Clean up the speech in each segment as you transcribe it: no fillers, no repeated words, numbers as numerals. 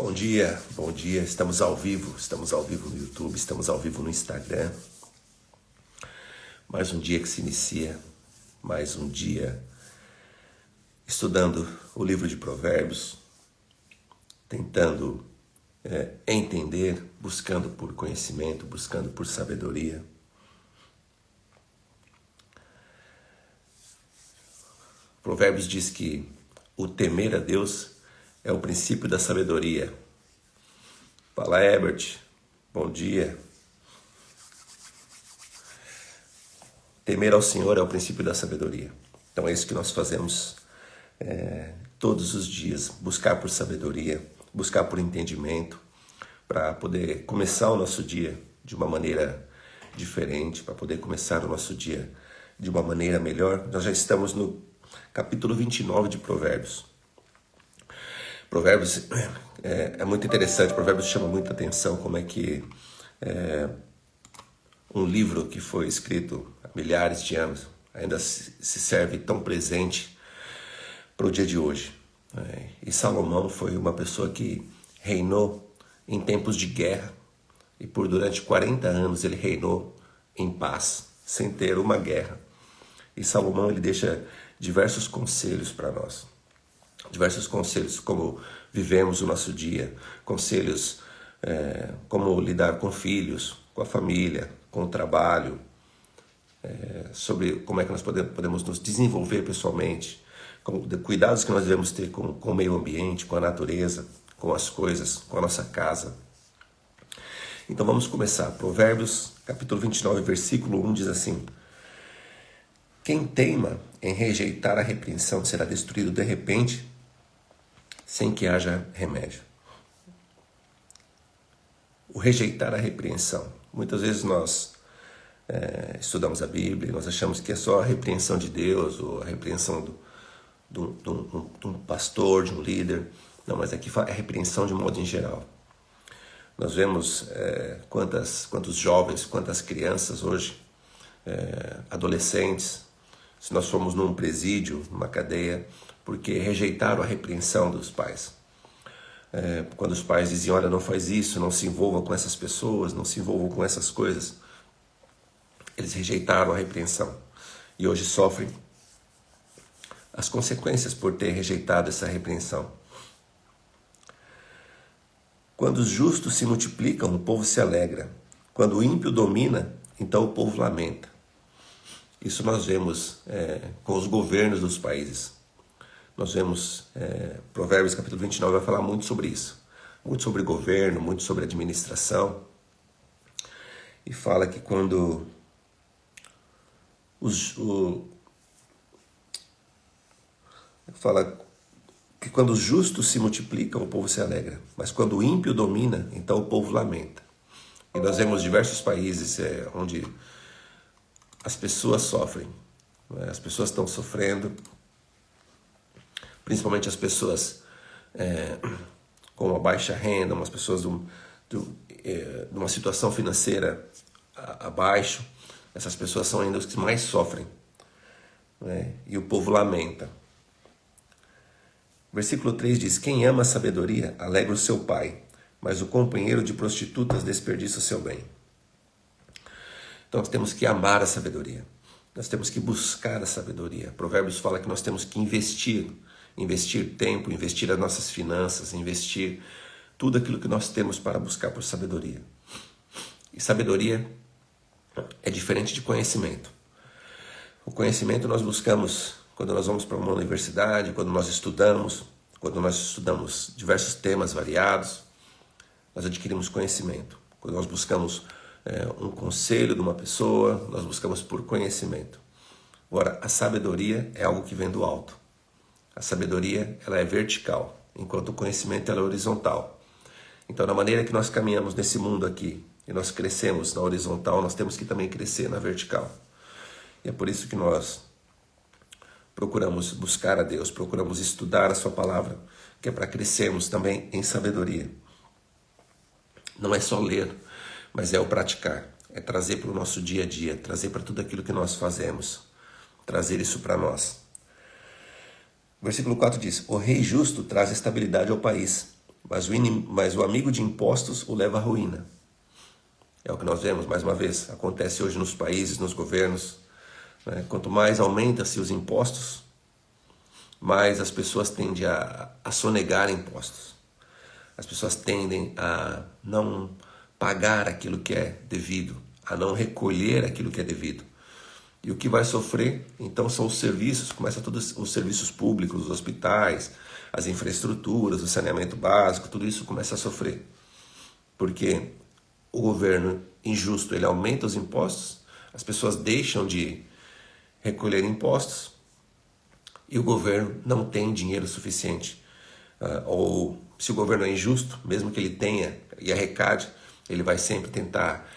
Bom dia, estamos ao vivo no YouTube, estamos ao vivo no Instagram. Mais um dia que se inicia, mais um dia estudando o livro de Provérbios, tentando entender, buscando por conhecimento, buscando por sabedoria. Provérbios diz que o temer a Deus é o princípio da sabedoria. Fala, Herbert. Bom dia. Temer ao Senhor é o princípio da sabedoria. Então é isso que nós fazemos todos os dias. Buscar por sabedoria, buscar por entendimento, para poder começar o nosso dia de uma maneira diferente, para poder começar o nosso dia de uma maneira melhor. Nós já estamos no capítulo 29 de Provérbios. Provérbios é muito interessante, Provérbios chama muita atenção como é que um livro que foi escrito há milhares de anos ainda se serve tão presente para o dia de hoje. E Salomão foi uma pessoa que reinou em tempos de guerra e durante 40 anos ele reinou em paz, sem ter uma guerra. E Salomão ele deixa diversos conselhos para nós. Diversos conselhos como vivemos o nosso dia, conselhos como lidar com filhos, com a família, com o trabalho, sobre como é que nós podemos nos desenvolver pessoalmente, cuidados que nós devemos ter com o meio ambiente, com a natureza, com as coisas, com a nossa casa. Então vamos começar. Provérbios, capítulo 29, versículo 1 diz assim: quem teima em rejeitar a repreensão será destruído de repente, sem que haja remédio. O rejeitar a repreensão. Muitas vezes nós estudamos a Bíblia e nós achamos que é só a repreensão de Deus ou a repreensão de um pastor, de um líder. Não, mas aqui é a repreensão de modo em geral. Nós vemos quantos jovens, quantas crianças hoje, adolescentes, se nós formos num presídio, numa cadeia, porque rejeitaram a repreensão dos pais. Quando os pais diziam, olha, não faz isso, não se envolva com essas pessoas, não se envolvam com essas coisas, eles rejeitaram a repreensão e hoje sofrem as consequências por ter rejeitado essa repreensão. Quando os justos se multiplicam, o povo se alegra. Quando o ímpio domina, então o povo lamenta. Isso nós vemos com os governos dos países. Nós vemos, Provérbios capítulo 29 vai falar muito sobre isso. Muito sobre governo, muito sobre administração. E fala que quando os justos se multiplicam, o povo se alegra. Mas quando o ímpio domina, então o povo lamenta. E nós vemos diversos países onde as pessoas sofrem. As pessoas estão sofrendo, principalmente as pessoas com uma baixa renda, umas pessoas de uma situação financeira abaixo. Essas pessoas são ainda os que mais sofrem, e o povo lamenta. Versículo 3 diz: quem ama a sabedoria alegra o seu pai, mas o companheiro de prostitutas desperdiça o seu bem. Então nós temos que amar a sabedoria, nós temos que buscar a sabedoria. Provérbios fala que nós temos que investir tempo, investir as nossas finanças, investir tudo aquilo que nós temos para buscar por sabedoria. E sabedoria é diferente de conhecimento. O conhecimento nós buscamos quando nós vamos para uma universidade, quando nós estudamos diversos temas variados, nós adquirimos conhecimento. Quando nós buscamos um conselho de uma pessoa, nós buscamos por conhecimento. Agora, a sabedoria é algo que vem do alto. A sabedoria ela é vertical, enquanto o conhecimento ela é horizontal. Então, na maneira que nós caminhamos nesse mundo aqui, e nós crescemos na horizontal, nós temos que também crescer na vertical. E é por isso que nós procuramos buscar a Deus, procuramos estudar a sua palavra, que é para crescermos também em sabedoria. Não é só ler, mas é o praticar, é trazer para o nosso dia a dia, trazer para tudo aquilo que nós fazemos, trazer isso para nós. Versículo 4 diz: o rei justo traz estabilidade ao país, mas o amigo de impostos o leva à ruína. É o que nós vemos, mais uma vez, acontece hoje nos países, nos governos. Né? Quanto mais aumenta-se os impostos, mais as pessoas tendem a sonegar impostos. As pessoas tendem a não pagar aquilo que é devido, a não recolher aquilo que é devido. E o que vai sofrer, então, são os serviços, começa todos os serviços públicos, os hospitais, as infraestruturas, o saneamento básico, tudo isso começa a sofrer. Porque o governo injusto, ele aumenta os impostos, as pessoas deixam de recolher impostos e o governo não tem dinheiro suficiente. Ou se o governo é injusto, mesmo que ele tenha e arrecade, ele vai sempre tentar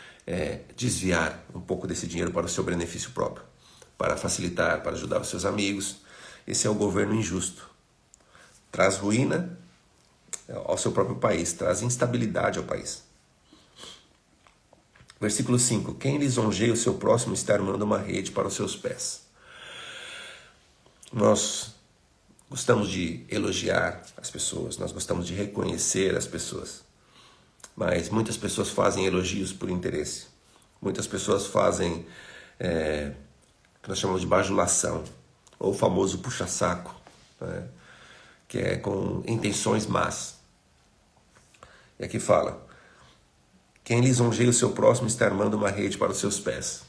desviar um pouco desse dinheiro para o seu benefício próprio, para facilitar, para ajudar os seus amigos. Esse é o governo injusto. Traz ruína ao seu próprio país, traz instabilidade ao país. Versículo 5. Quem lisonjeia o seu próximo está armando uma rede para os seus pés. Nós gostamos de elogiar as pessoas, nós gostamos de reconhecer as pessoas. Mas muitas pessoas fazem elogios por interesse. Muitas pessoas fazem o que nós chamamos de bajulação, ou o famoso puxa-saco, né? Que é com intenções más. E aqui fala, quem lisonjeia o seu próximo está armando uma rede para os seus pés.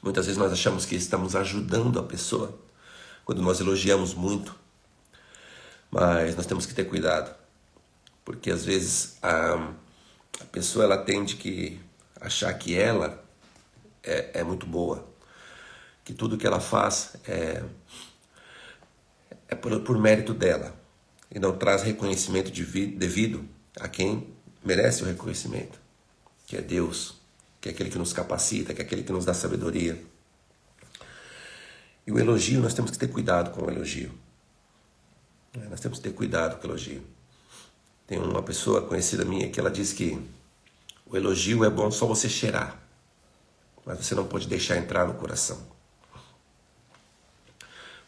Muitas vezes nós achamos que estamos ajudando a pessoa, quando nós elogiamos muito, mas nós temos que ter cuidado. Porque às vezes a pessoa ela tende que achar que ela é muito boa, que tudo que ela faz é por mérito dela e não traz reconhecimento devido a quem merece o reconhecimento, que é Deus, que é aquele que nos capacita, que é aquele que nos dá sabedoria. E o elogio, nós temos que ter cuidado com o elogio. Nós temos que ter cuidado com o elogio. Tem uma pessoa conhecida minha que ela diz que o elogio é bom só você cheirar, mas você não pode deixar entrar no coração.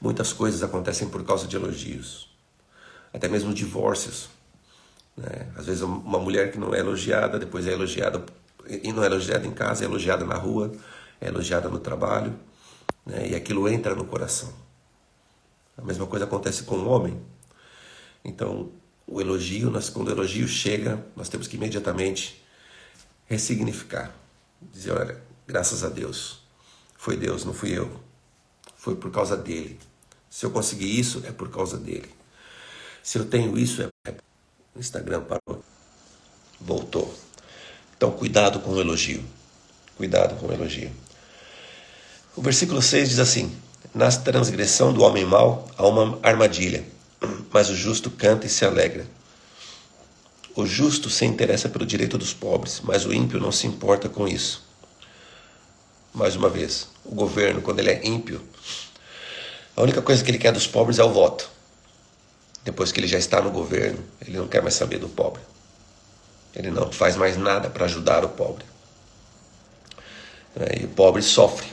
Muitas coisas acontecem por causa de elogios, até mesmo divórcios. Né? Às vezes uma mulher que não é elogiada, depois é elogiada, e não é elogiada em casa, é elogiada na rua, é elogiada no trabalho, né? E aquilo entra no coração. A mesma coisa acontece com o homem. Então, o elogio, quando o elogio chega, nós temos que imediatamente ressignificar. Dizer, olha, graças a Deus. Foi Deus, não fui eu. Foi por causa dele. Se eu consegui isso, é por causa dele. Se eu tenho isso, O Instagram parou. Voltou. Então, cuidado com o elogio. Cuidado com o elogio. O versículo 6 diz assim, na transgressão do homem mau há uma armadilha, mas o justo canta e se alegra. O justo se interessa pelo direito dos pobres, mas o ímpio não se importa com isso. Mais uma vez, o governo, quando ele é ímpio, a única coisa que ele quer dos pobres é o voto. Depois que ele já está no governo, ele não quer mais saber do pobre. Ele não faz mais nada para ajudar o pobre. E o pobre sofre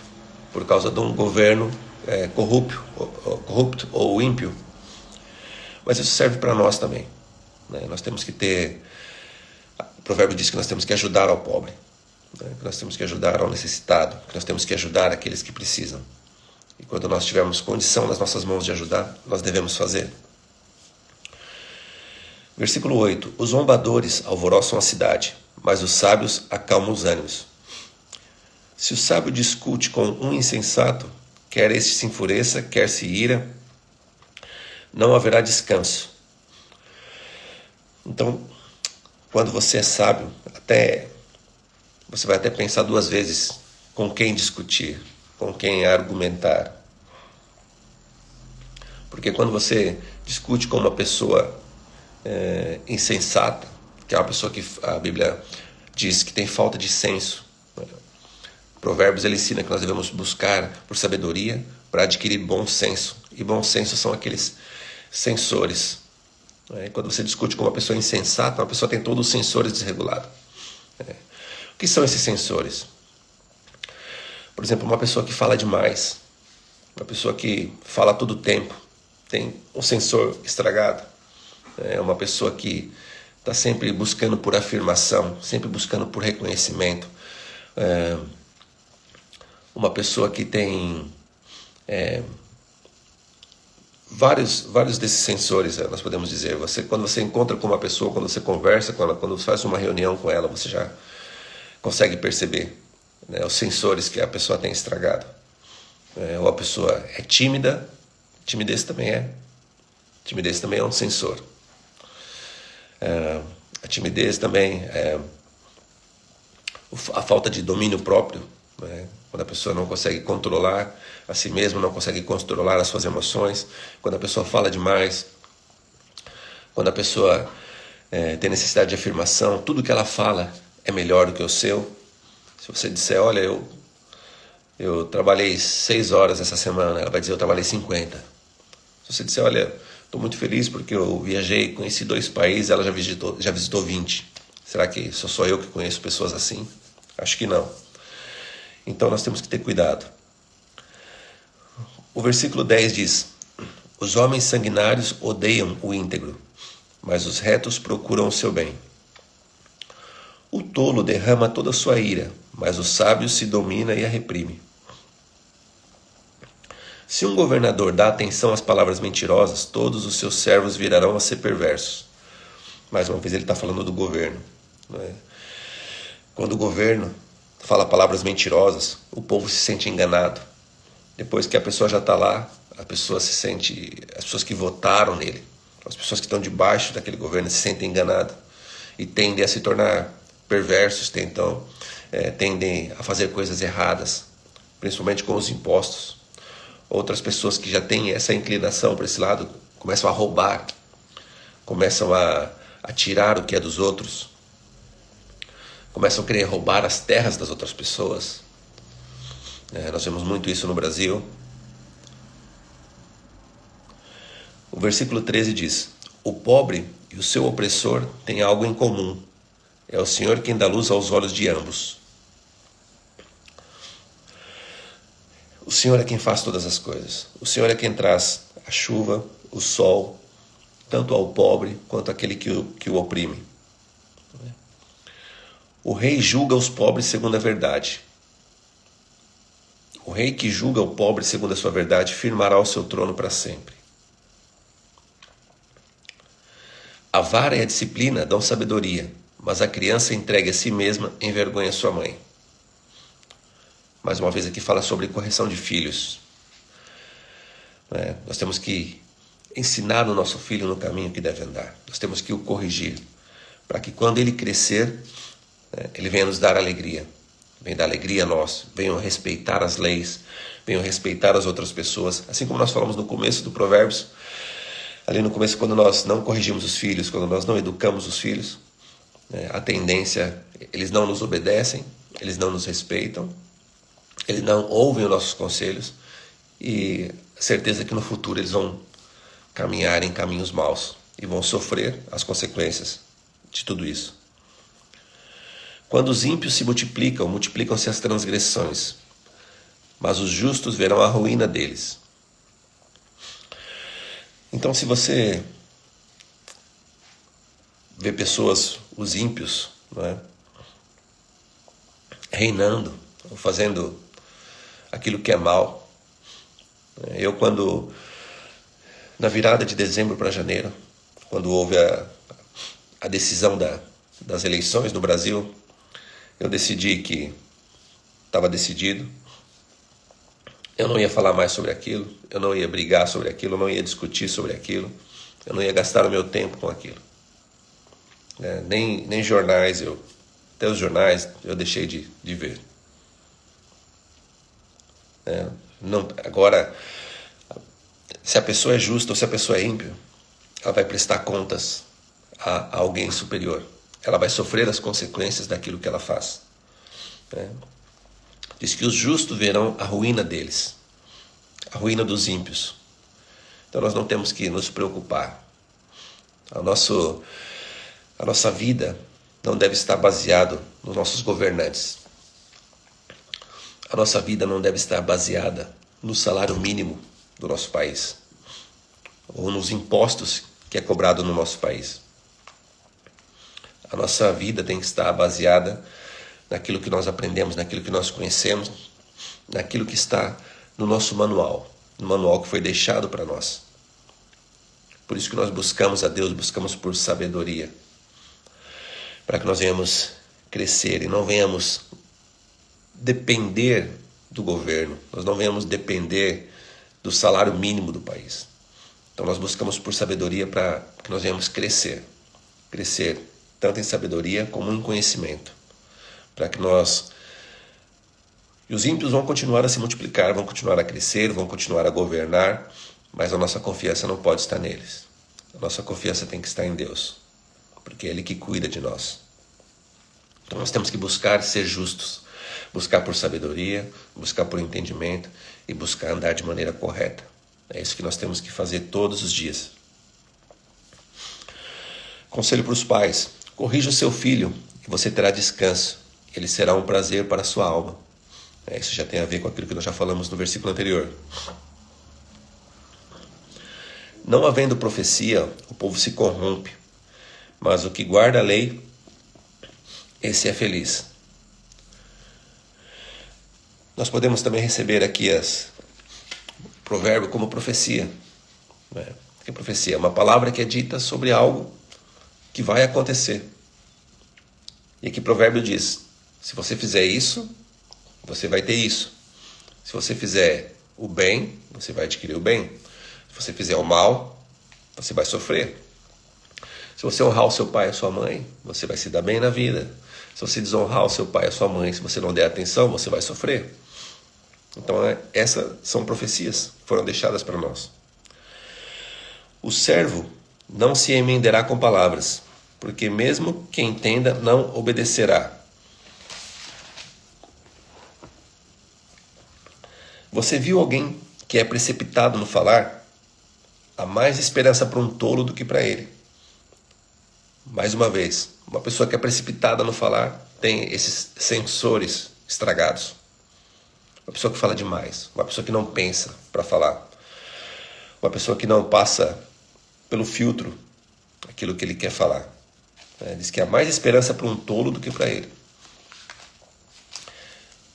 por causa de um governo corrupto ou ímpio. Mas isso serve para nós também. Nós temos que ter... O provérbio diz que nós temos que ajudar ao pobre, que nós temos que ajudar ao necessitado, que nós temos que ajudar aqueles que precisam. E quando nós tivermos condição nas nossas mãos de ajudar, nós devemos fazer. Versículo 8. Os zombadores alvoroçam a cidade, mas os sábios acalmam os ânimos. Se o sábio discute com um insensato, quer este se enfureça, quer se ira, não haverá descanso. Então, quando você é sábio, você vai até pensar duas vezes com quem discutir, com quem argumentar. Porque quando você discute com uma pessoa insensata, que é uma pessoa que a Bíblia diz que tem falta de senso. Provérbios ele ensina que nós devemos buscar por sabedoria para adquirir bom senso. E bom senso são aqueles sensores. Quando você discute com uma pessoa insensata, uma pessoa tem todos os sensores desregulados. O que são esses sensores? Por exemplo, uma pessoa que fala demais, uma pessoa que fala todo o tempo, tem um sensor estragado. É uma pessoa que está sempre buscando por afirmação, sempre buscando por reconhecimento. É uma pessoa que tem vários desses sensores, nós podemos dizer. Quando você encontra com uma pessoa, quando você conversa com ela, quando você faz uma reunião com ela, você já consegue perceber, né, os sensores que a pessoa tem estragado. Ou a pessoa é tímida, timidez também é um sensor. A timidez também é a falta de domínio próprio, né? Quando a pessoa não consegue controlar a si mesma, não consegue controlar as suas emoções, quando a pessoa fala demais, quando a pessoa tem necessidade de afirmação, tudo que ela fala é melhor do que o seu. Se você disser, olha, eu trabalhei 6 horas essa semana, ela vai dizer, eu trabalhei 50. Se você disser, olha, estou muito feliz porque eu viajei, conheci 2 países, ela já visitou 20. Será que sou só eu que conheço pessoas assim? Acho que não. Então nós temos que ter cuidado. O versículo 10 diz: os homens sanguinários odeiam o íntegro, mas os retos procuram o seu bem. O tolo derrama toda a sua ira, mas o sábio se domina e a reprime. Se um governador dá atenção às palavras mentirosas, todos os seus servos virarão a ser perversos. Mais uma vez ele está falando do governo, né? Quando o governo fala palavras mentirosas, o povo se sente enganado. Depois que a pessoa já está lá, a pessoa se sente, as pessoas que votaram nele, as pessoas que estão debaixo daquele governo se sentem enganadas e tendem a se tornar perversos, tendem a fazer coisas erradas, principalmente com os impostos. Outras pessoas que já têm essa inclinação para esse lado começam a roubar, começam a tirar o que é dos outros, começam a querer roubar as terras das outras pessoas. Nós vemos muito isso no Brasil. O versículo 13 diz: o pobre e o seu opressor têm algo em comum. É o Senhor quem dá luz aos olhos de ambos. O Senhor é quem faz todas as coisas. O Senhor é quem traz a chuva, o sol, tanto ao pobre quanto àquele que o oprime. O rei julga os pobres segundo a verdade. O rei que julga o pobre segundo a sua verdade firmará o seu trono para sempre. A vara e a disciplina dão sabedoria, mas a criança entregue a si mesma envergonha sua mãe. Mais uma vez aqui fala sobre correção de filhos. Nós temos que ensinar o nosso filho no caminho que deve andar. Nós temos que o corrigir, para que quando ele crescer, ele venha nos dar alegria. Venha dar alegria a nós, venham respeitar as leis, venham respeitar as outras pessoas. Assim como nós falamos no começo do Provérbios, ali no começo, quando nós não corrigimos os filhos, quando nós não educamos os filhos, a tendência, eles não nos obedecem, eles não nos respeitam, eles não ouvem os nossos conselhos e certeza que no futuro eles vão caminhar em caminhos maus e vão sofrer as consequências de tudo isso. Quando os ímpios se multiplicam, multiplicam-se as transgressões, mas os justos verão a ruína deles. Então, se você vê pessoas, os ímpios, reinando, ou fazendo aquilo que é mal. Eu, na virada de dezembro para janeiro, quando houve a decisão das eleições no Brasil, eu decidi que estava decidido. Eu não ia falar mais sobre aquilo, eu não ia brigar sobre aquilo, eu não ia discutir sobre aquilo, eu não ia gastar o meu tempo com aquilo. Nem jornais, até os jornais eu deixei de ver. Agora, se a pessoa é justa ou se a pessoa é ímpio, ela vai prestar contas a alguém superior. Ela vai sofrer as consequências daquilo que ela faz. Diz que os justos verão a ruína deles, a ruína dos ímpios. Então nós não temos que nos preocupar. A nossa vida não deve estar baseada nos nossos governantes. A nossa vida não deve estar baseada no salário mínimo do nosso país, ou nos impostos que é cobrado no nosso país. A nossa vida tem que estar baseada naquilo que nós aprendemos, naquilo que nós conhecemos, naquilo que está no nosso manual, no manual que foi deixado para nós. Por isso que nós buscamos a Deus, buscamos por sabedoria, para que nós venhamos crescer e não venhamos depender do governo, nós não venhamos depender do salário mínimo do país. Então nós buscamos por sabedoria para que nós venhamos crescer tanto em sabedoria como em conhecimento, para que nós... E os ímpios vão continuar a se multiplicar, vão continuar a crescer, vão continuar a governar, mas a nossa confiança não pode estar neles. A nossa confiança tem que estar em Deus, porque é Ele que cuida de nós. Então nós temos que buscar ser justos, buscar por sabedoria, buscar por entendimento e buscar andar de maneira correta. É isso que nós temos que fazer todos os dias. Conselho para os pais: corrija o seu filho e você terá descanso. Ele será um prazer para a sua alma. Isso já tem a ver com aquilo que nós já falamos no versículo anterior. Não havendo profecia, o povo se corrompe, mas o que guarda a lei, esse é feliz. Nós podemos também receber aqui o provérbio como profecia. O que é profecia? É uma palavra que é dita sobre algo que vai acontecer. E aqui o provérbio diz: se você fizer isso, você vai ter isso. Se você fizer o bem, você vai adquirir o bem. Se você fizer o mal, você vai sofrer. Se você honrar o seu pai e a sua mãe, você vai se dar bem na vida. Se você desonrar o seu pai e a sua mãe, se você não der atenção, você vai sofrer. Então essas são profecias que foram deixadas para nós. O servo não se emenderá com palavras, porque mesmo quem entenda não obedecerá. Você viu alguém que é precipitado no falar? Há mais esperança para um tolo do que para ele. Mais uma vez, uma pessoa que é precipitada no falar tem esses sensores estragados. Uma pessoa que fala demais, uma pessoa que não pensa para falar, uma pessoa que não passa pelo filtro aquilo que ele quer falar. Diz que há mais esperança para um tolo do que para ele.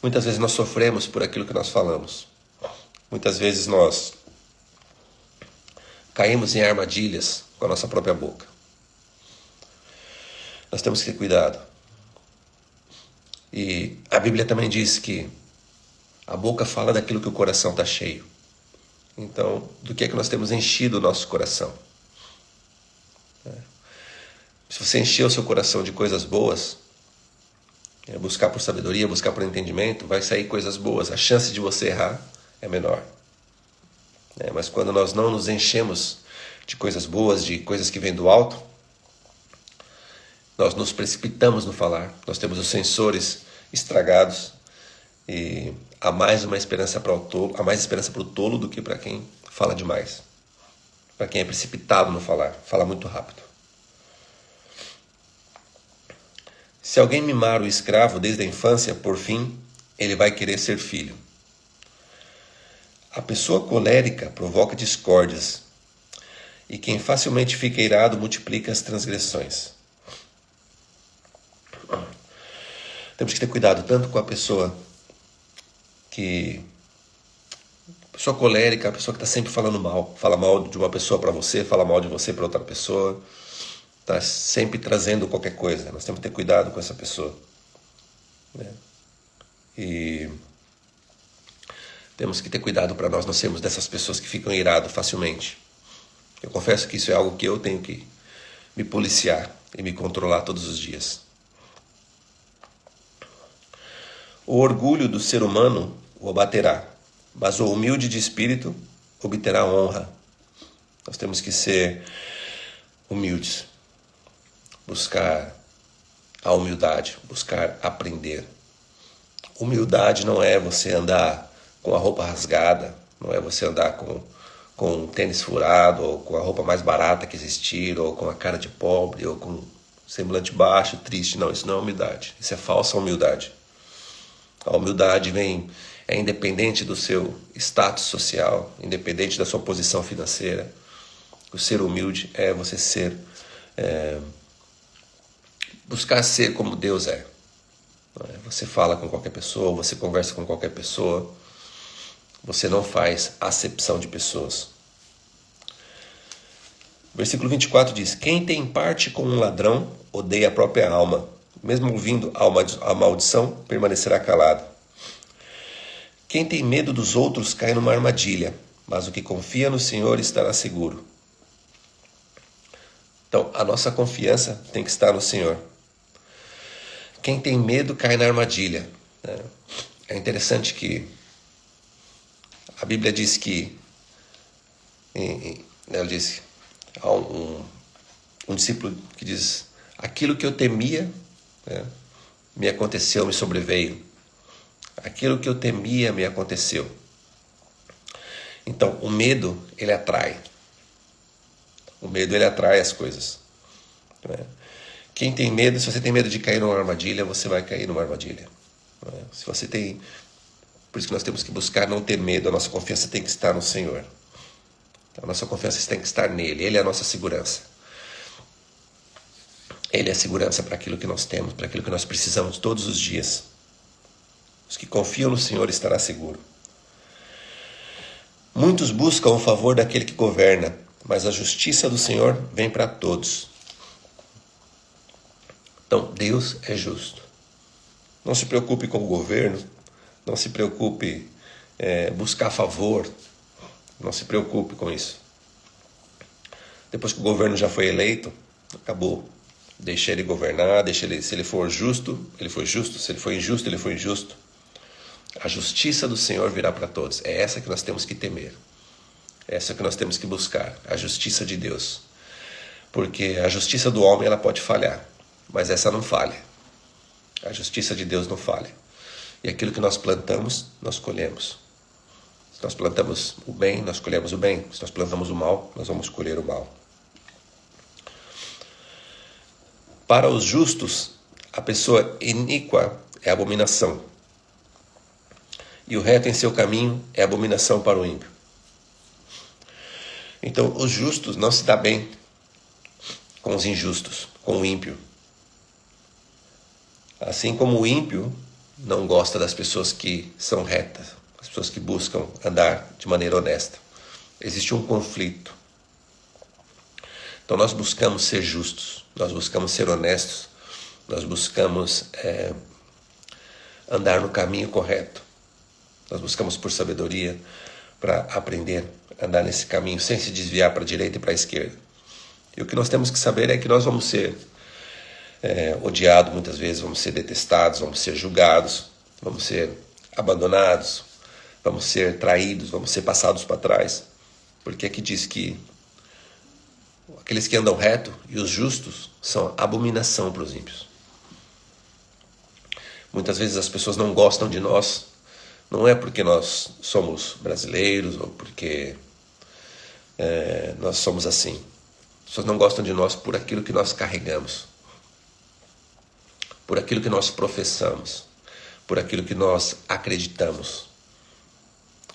Muitas vezes nós sofremos por aquilo que nós falamos. Muitas vezes nós caímos em armadilhas com a nossa própria boca. Nós temos que ter cuidado. E a Bíblia também diz que a boca fala daquilo que o coração está cheio. Então, do que é que nós temos enchido o nosso coração? Se você encher o seu coração de coisas boas, buscar por sabedoria, buscar por entendimento, vai sair coisas boas. A chance de você errar é menor. Mas quando nós não nos enchemos de coisas boas, de coisas que vêm do alto, nós nos precipitamos no falar. Nós temos os sensores estragados e há mais uma esperança para o tolo, há mais esperança para o tolo do que para quem fala demais. Para quem é precipitado no falar, fala muito rápido. Se alguém mimar o escravo desde a infância, por fim, ele vai querer ser filho. A pessoa colérica provoca discórdias, e quem facilmente fica irado multiplica as transgressões. Temos que ter cuidado tanto com a pessoa colérica, a pessoa que está sempre falando mal, fala mal de uma pessoa para você, fala mal de você para outra pessoa, está sempre trazendo qualquer coisa. Nós temos que ter cuidado com essa pessoa. E temos que ter cuidado para nós não sermos dessas pessoas que ficam irados facilmente. Eu confesso que isso é algo que eu tenho que me policiar e me controlar todos os dias. O orgulho do ser humano o abaterá, mas o humilde de espírito obterá honra. Nós temos que ser humildes, buscar a humildade, buscar aprender. Humildade não é você andar com a roupa rasgada, não é você andar com um tênis furado, ou com a roupa mais barata que existir, ou com a cara de pobre, ou com semblante baixo, triste. Não, isso não é humildade, isso é falsa humildade. A humildade é independente do seu status social, independente da sua posição financeira. O ser humilde é você buscar ser como Deus é. Você fala com qualquer pessoa, você conversa com qualquer pessoa, você não faz acepção de pessoas. Versículo 24 diz: quem tem parte com um ladrão odeia a própria alma. Mesmo ouvindo a maldição, permanecerá calado. Quem tem medo dos outros cai numa armadilha, mas o que confia no Senhor estará seguro. Então, a nossa confiança tem que estar no Senhor. Quem tem medo cai na armadilha. É interessante que a Bíblia diz que ela diz, há um discípulo que diz: aquilo que eu temia, me aconteceu, me sobreveio. Aquilo que eu temia me aconteceu. Então, o medo, ele atrai. O medo, ele atrai as coisas. Quem tem medo, se você tem medo de cair numa armadilha, você vai cair numa armadilha. Se você tem... Por isso que nós temos que buscar não ter medo. A nossa confiança tem que estar no Senhor. A nossa confiança tem que estar nele. Ele é a nossa segurança. Ele é a segurança para aquilo que nós temos, para aquilo que nós precisamos todos os dias. Os que confiam no Senhor estará seguro. Muitos buscam o favor daquele que governa, mas a justiça do Senhor vem para todos. Então, Deus é justo. Não se preocupe com o governo, não se preocupe buscar favor, não se preocupe com isso. Depois que o governo já foi eleito, acabou. Deixa ele governar, se ele for justo, ele foi justo, se ele for injusto, ele foi injusto. A justiça do Senhor virá para todos. É essa que nós temos que temer. É essa que nós temos que buscar, a justiça de Deus. Porque a justiça do homem, ela pode falhar, mas essa não falha. A justiça de Deus não falha. E aquilo que nós plantamos, nós colhemos. Se nós plantamos o bem, nós colhemos o bem. Se nós plantamos o mal, nós vamos colher o mal. Para os justos, a pessoa iníqua é abominação. E o reto em seu caminho é abominação para o ímpio. Então, os justos não se dão bem com os injustos, com o ímpio. Assim como o ímpio não gosta das pessoas que são retas, as pessoas que buscam andar de maneira honesta. Existe um conflito. Então nós buscamos ser justos, nós buscamos ser honestos, nós buscamos andar no caminho correto. Nós buscamos por sabedoria para aprender a andar nesse caminho sem se desviar para a direita e para a esquerda. E o que nós temos que saber é que nós vamos ser odiados muitas vezes, vamos ser detestados, vamos ser julgados, vamos ser abandonados, vamos ser traídos, vamos ser passados para trás. Porque aqui diz que aqueles que andam reto e os justos são abominação para os ímpios. Muitas vezes as pessoas não gostam de nós, não é porque nós somos brasileiros ou porque nós somos assim. As pessoas não gostam de nós por aquilo que nós carregamos, por aquilo que nós professamos, por aquilo que nós acreditamos.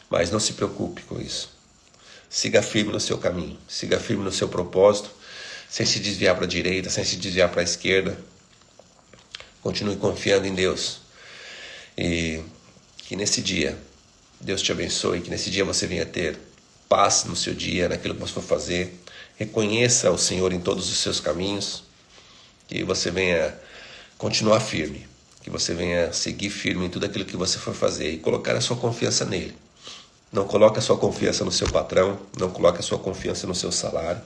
Mas não se preocupe com isso. Siga firme no seu caminho, siga firme no seu propósito, sem se desviar para a direita, sem se desviar para a esquerda. Continue confiando em Deus. E que nesse dia Deus te abençoe, que nesse dia você venha ter paz no seu dia, naquilo que você for fazer. Reconheça o Senhor em todos os seus caminhos, que você venha continuar firme, que você venha seguir firme em tudo aquilo que você for fazer e colocar a sua confiança nele. Não coloque a sua confiança no seu patrão, não coloque a sua confiança no seu salário,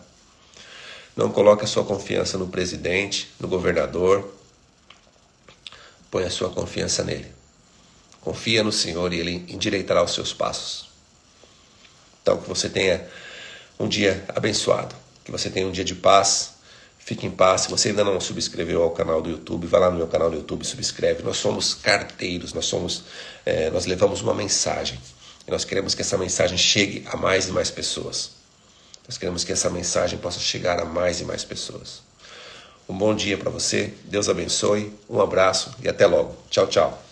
não coloque a sua confiança no presidente, no governador. Põe a sua confiança nele. Confia no Senhor e Ele endireitará os seus passos. Então, que você tenha um dia abençoado, que você tenha um dia de paz. Fique em paz. Se você ainda não subscreveu ao canal do YouTube, vai lá no meu canal do YouTube e subscreve. Nós somos carteiros, nós levamos uma mensagem. E nós queremos que essa mensagem chegue a mais e mais pessoas. Nós queremos que essa mensagem possa chegar a mais e mais pessoas. Um bom dia para você, Deus abençoe, um abraço e até logo. Tchau, tchau.